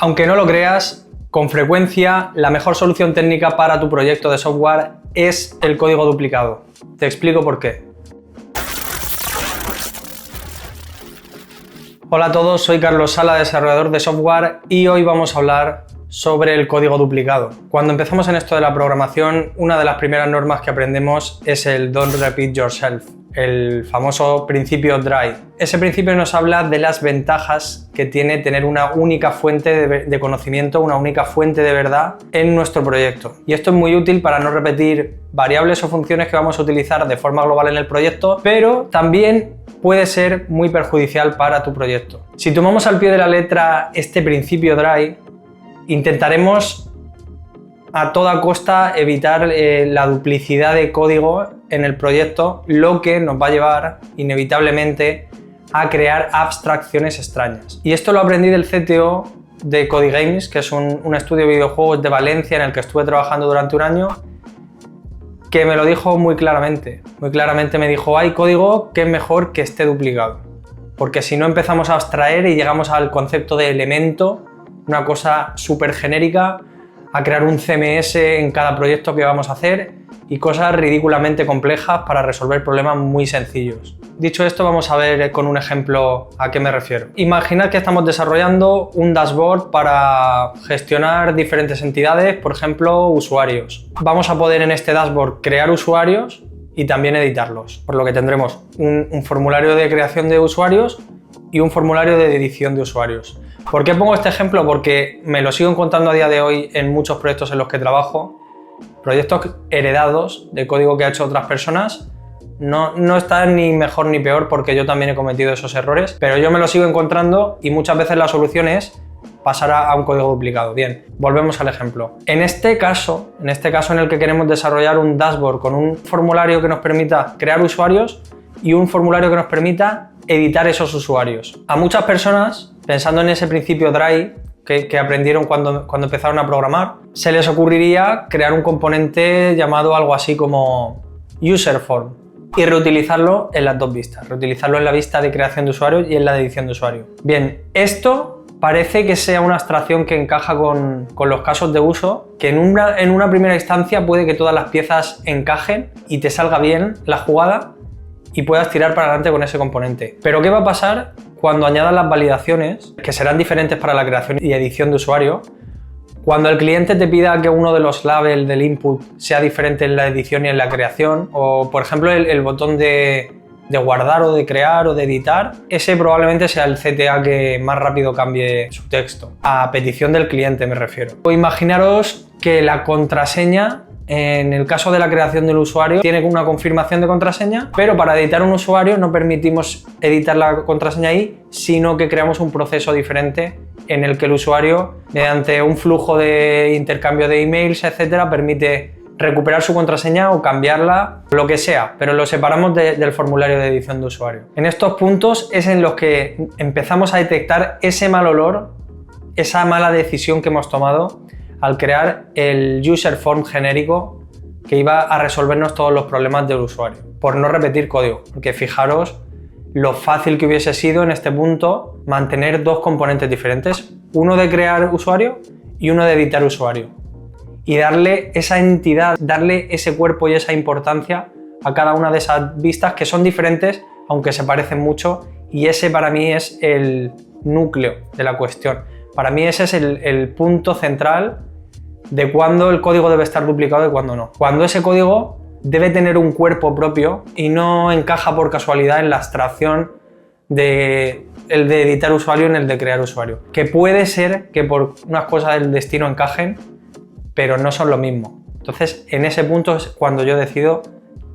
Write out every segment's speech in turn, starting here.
Aunque no lo creas, con frecuencia la mejor solución técnica para tu proyecto de software es el código duplicado. Te explico por qué. Hola a todos, soy Carlos Sala, desarrollador de software, y hoy vamos a hablar sobre el código duplicado. Cuando empezamos en esto de la programación, una de las primeras normas que aprendemos es el Don't Repeat Yourself, el famoso principio DRY. Ese principio nos habla de las ventajas que tiene tener una única fuente de conocimiento, una única fuente de verdad en nuestro proyecto. Y esto es muy útil para no repetir variables o funciones que vamos a utilizar de forma global en el proyecto, pero también puede ser muy perjudicial para tu proyecto. Si tomamos al pie de la letra este principio DRY, intentaremos a toda costa evitar la duplicidad de código en el proyecto, lo que nos va a llevar inevitablemente a crear abstracciones extrañas. Y esto lo aprendí del CTO de Codigames, que es un estudio de videojuegos de Valencia en el que estuve trabajando durante un año, que me lo dijo muy claramente. Muy claramente me dijo: hay código que es mejor que esté duplicado, porque si no empezamos a abstraer y llegamos al concepto de elemento, una cosa súper genérica, a crear un CMS en cada proyecto que vamos a hacer y cosas ridículamente complejas para resolver problemas muy sencillos. Dicho esto, vamos a ver con un ejemplo a qué me refiero. Imaginad que estamos desarrollando un dashboard para gestionar diferentes entidades, por ejemplo, usuarios. Vamos a poder en este dashboard crear usuarios y también editarlos, por lo que tendremos un formulario de creación de usuarios y un formulario de edición de usuarios. ¿Por qué pongo este ejemplo? Porque me lo sigo encontrando a día de hoy en muchos proyectos en los que trabajo, proyectos heredados de código que ha hecho otras personas. No están ni mejor ni peor, porque yo también he cometido esos errores, pero yo me lo sigo encontrando y muchas veces la solución es pasar a un código duplicado. Bien, volvemos al ejemplo. En este caso en el que queremos desarrollar un dashboard con un formulario que nos permita crear usuarios y un formulario que nos permita editar esos usuarios. A muchas personas, pensando en ese principio DRY que aprendieron cuando empezaron a programar, se les ocurriría crear un componente llamado algo así como UserForm y reutilizarlo en las dos vistas, reutilizarlo en la vista de creación de usuarios y en la de edición de usuario. Bien, esto parece que sea una abstracción que encaja con los casos de uso, que en una primera instancia puede que todas las piezas encajen y te salga bien la jugada y puedas tirar para adelante con ese componente. Pero ¿qué va a pasar cuando añadas las validaciones, que serán diferentes para la creación y edición de usuario? Cuando el cliente te pida que uno de los labels del input sea diferente en la edición y en la creación, o por ejemplo el botón de guardar o de crear o de editar, ese probablemente sea el CTA que más rápido cambie su texto, a petición del cliente me refiero. O imaginaros que la contraseña, en el caso de la creación del usuario, tiene una confirmación de contraseña, pero para editar un usuario no permitimos editar la contraseña ahí, sino que creamos un proceso diferente en el que el usuario, mediante un flujo de intercambio de emails, etcétera, permite recuperar su contraseña o cambiarla, lo que sea, pero lo separamos del formulario de edición de usuario. En estos puntos es en los que empezamos a detectar ese mal olor, esa mala decisión que hemos tomado al crear el user form genérico que iba a resolvernos todos los problemas del usuario, por no repetir código, porque fijaros lo fácil que hubiese sido en este punto mantener dos componentes diferentes, uno de crear usuario y uno de editar usuario, y darle esa entidad, darle ese cuerpo y esa importancia a cada una de esas vistas que son diferentes, aunque se parecen mucho, y ese para mí es el núcleo de la cuestión. Para mí ese es el punto central de cuándo el código debe estar duplicado y cuándo no. Cuando ese código debe tener un cuerpo propio y no encaja por casualidad en la abstracción de el de editar usuario en el de crear usuario. Que puede ser que por unas cosas del destino encajen, pero no son lo mismo. Entonces, en ese punto es cuando yo decido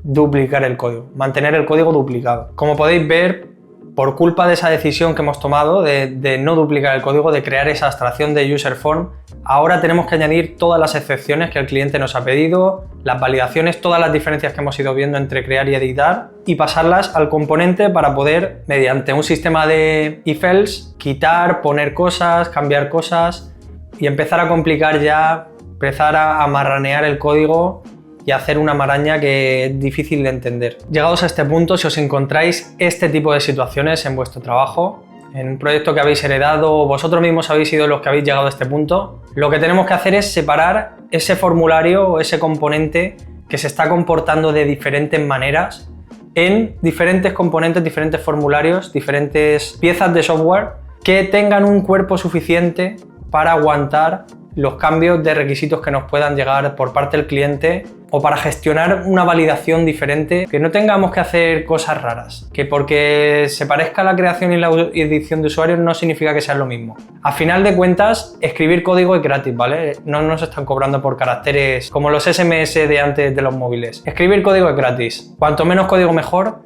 duplicar el código, mantener el código duplicado. Como podéis ver, por culpa de esa decisión que hemos tomado de no duplicar el código, de crear esa abstracción de UserForm, ahora tenemos que añadir todas las excepciones que el cliente nos ha pedido, las validaciones, todas las diferencias que hemos ido viendo entre crear y editar, y pasarlas al componente para poder, mediante un sistema de if-else, quitar, poner cosas, cambiar cosas y empezar a complicar ya, empezar a marranear el código y hacer una maraña que es difícil de entender. Llegados a este punto, si os encontráis este tipo de situaciones en vuestro trabajo, en un proyecto que habéis heredado o vosotros mismos habéis sido los que habéis llegado a este punto, lo que tenemos que hacer es separar ese formulario o ese componente que se está comportando de diferentes maneras en diferentes componentes, diferentes formularios, diferentes piezas de software que tengan un cuerpo suficiente para aguantar los cambios de requisitos que nos puedan llegar por parte del cliente o para gestionar una validación diferente, que no tengamos que hacer cosas raras, que porque se parezca a la creación y la edición de usuarios no significa que sea lo mismo. A final de cuentas, escribir código es gratis, ¿vale? No nos están cobrando por caracteres como los SMS de antes de los móviles. Escribir código es gratis. Cuanto menos código mejor,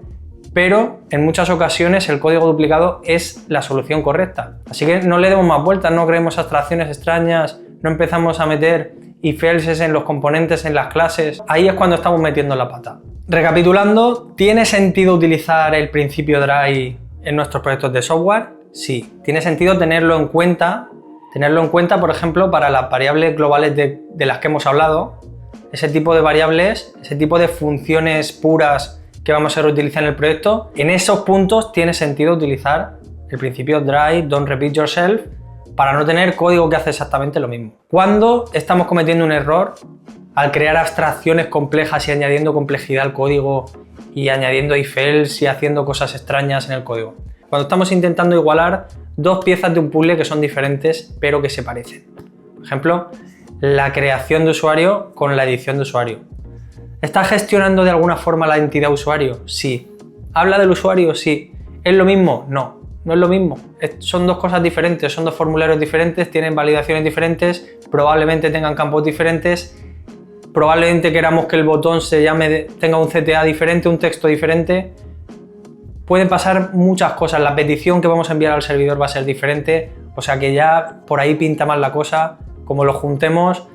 pero en muchas ocasiones el código duplicado es la solución correcta. Así que no le demos más vueltas, no creemos abstracciones extrañas, no empezamos a meter if elses en los componentes, en las clases. Ahí es cuando estamos metiendo la pata. Recapitulando, ¿tiene sentido utilizar el principio dry en nuestros proyectos de software? Sí. ¿Tiene sentido tenerlo en cuenta? Por ejemplo, para las variables globales de las que hemos hablado. Ese tipo de variables, ese tipo de funciones puras que vamos a reutilizar en el proyecto. En esos puntos tiene sentido utilizar el principio dry, don't repeat yourself, para no tener código que hace exactamente lo mismo. Cuando estamos cometiendo un error al crear abstracciones complejas y añadiendo complejidad al código y añadiendo if else y haciendo cosas extrañas en el código. Cuando estamos intentando igualar dos piezas de un puzzle que son diferentes pero que se parecen. Por ejemplo, la creación de usuario con la edición de usuario. ¿Está gestionando de alguna forma la entidad usuario? Sí. ¿Habla del usuario? Sí. ¿Es lo mismo? No. No es lo mismo, son dos cosas diferentes, son dos formularios diferentes, tienen validaciones diferentes, probablemente tengan campos diferentes, probablemente queramos que el botón tenga un CTA diferente, un texto diferente. Pueden pasar muchas cosas, la petición que vamos a enviar al servidor va a ser diferente, o sea que ya por ahí pinta más la cosa. Como lo juntemos,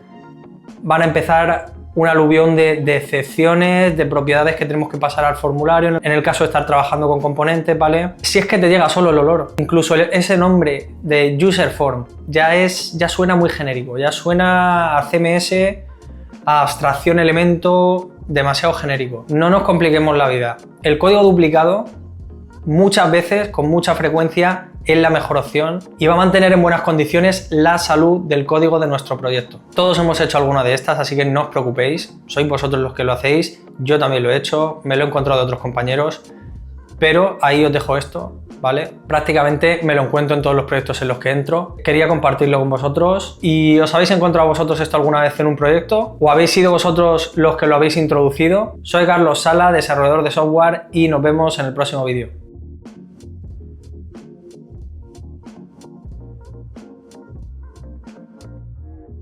van a empezar un aluvión de excepciones, de propiedades que tenemos que pasar al formulario, en el caso de estar trabajando con componentes, ¿vale? Si es que te llega solo el olor, incluso ese nombre de user form ya suena muy genérico, ya suena a CMS, a abstracción elemento, demasiado genérico. No nos compliquemos la vida. El código duplicado muchas veces, con mucha frecuencia, es la mejor opción y va a mantener en buenas condiciones la salud del código de nuestro proyecto. Todos hemos hecho alguna de estas, así que no os preocupéis, sois vosotros los que lo hacéis, yo también lo he hecho, me lo he encontrado de otros compañeros, pero ahí os dejo esto, ¿vale? Prácticamente me lo encuentro en todos los proyectos en los que entro. Quería compartirlo con vosotros. ¿Y os habéis encontrado vosotros esto alguna vez en un proyecto? ¿O habéis sido vosotros los que lo habéis introducido? Soy Carlos Sala, desarrollador de software, y nos vemos en el próximo vídeo.